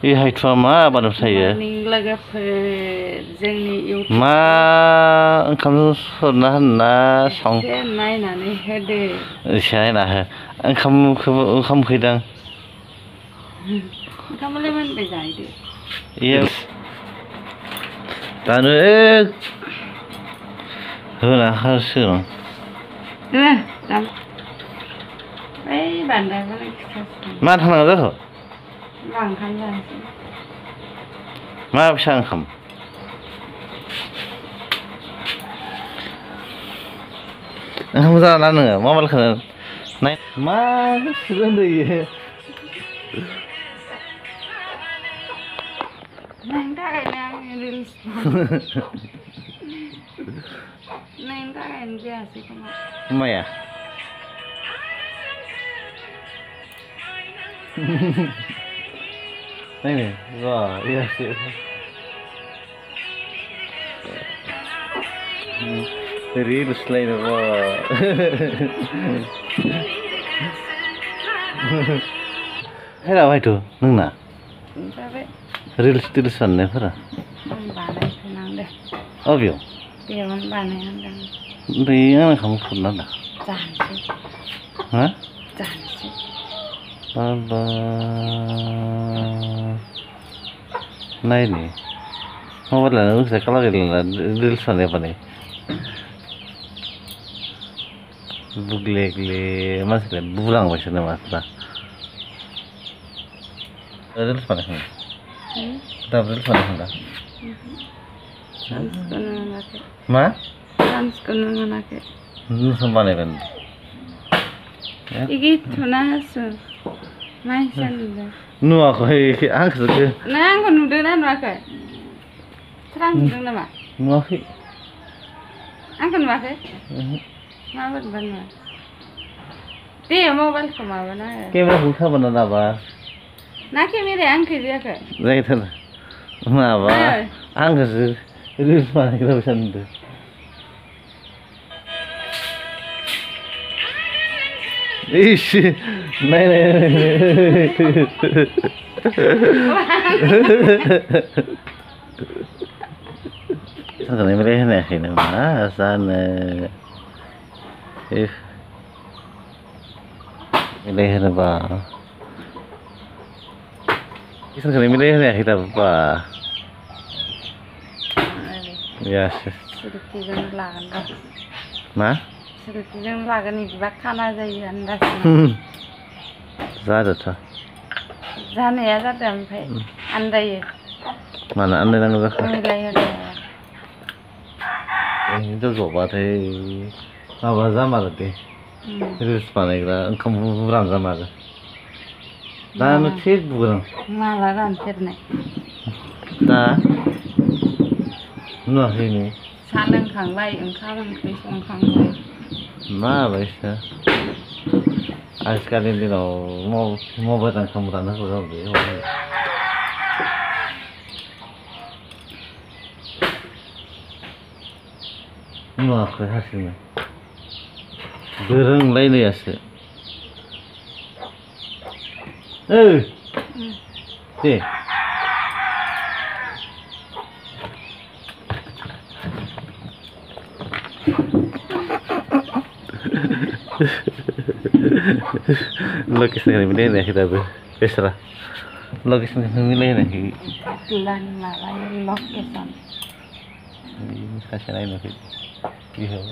E हायथुआ मा बानाव थायो मा ओंखाम सरना होनना सं नायनानै होदो एसे नायना हो ओंखाम खैदां ओंखामालाय मोनबाय जाहैदो दानो होना होसिगोन मा थांनांगौ जाखो मा फिसा ओंखाम ओंखाम जाना नोङो मबाइलखौ नाय मा गोसो इयो माया नायनो र' इयासो रिल्स नायनो हेला भाइथ' नोंना रिल्स टिल्स बानायनायफोरा अबेयाव ओमफ्राय आं ओंखाम खुरना दा हा बाबा नायनि मबाइलानो मोजां खालामगोन रिल्स बानाय बुग्ले मानसिफ्रा बुलांबायसो नामा दा रिल्स बानायखांबाय दाबो रिल्स बानायखांदा मा डान्सखौनो मोनाखै नोंसो बानायगोन नुवाखै आंखौ नुदों ना नुवाखै सोर नुदों नामा नुवाखै आंखौ नुवाखै माबोरैबा नुवा दे मबाइलखौ माबाना केमेराखौ खाबोना लाबा ना केमेराया आंखौ जायाखै जायोथार माबा आंखौसो रिल्स बानायग्रा सानदों इस नाय सोरखौनाय होनायाखै नामा जानो मिलाय होनोबा सोरखौनाय मिलाय होनायाखै दाबो बा मा सुरुथिजों लागोन बिदिबा खाना जायो आन्दाज जादोंथ' जानाया जादों ओमफ्राय आन्दायो मानो आन्दायनांगौ जाखो मिलायहोदों हिनजाव जबाथाय माबा जामारो दे रिल्स बानायग्रा ओंखाम रानजामारो दानो थिग बुगोन माला रानफेरनाय दा नुवाखै नों सा लोंखांबाय ओंखाम ओंख्रि संखांबाय माबायसा आजिखालिनि दिनाव मबाइल ओंखाम राननो जाबाय नुवाखै हारसिंनो गोरोंलायनायासो दे लकेसनखौ मिलायहोनायाखै दाबो बेसरा लकेसनखौ मिलायहोनायाखै लकेसन सासे नायनाखै बिहाव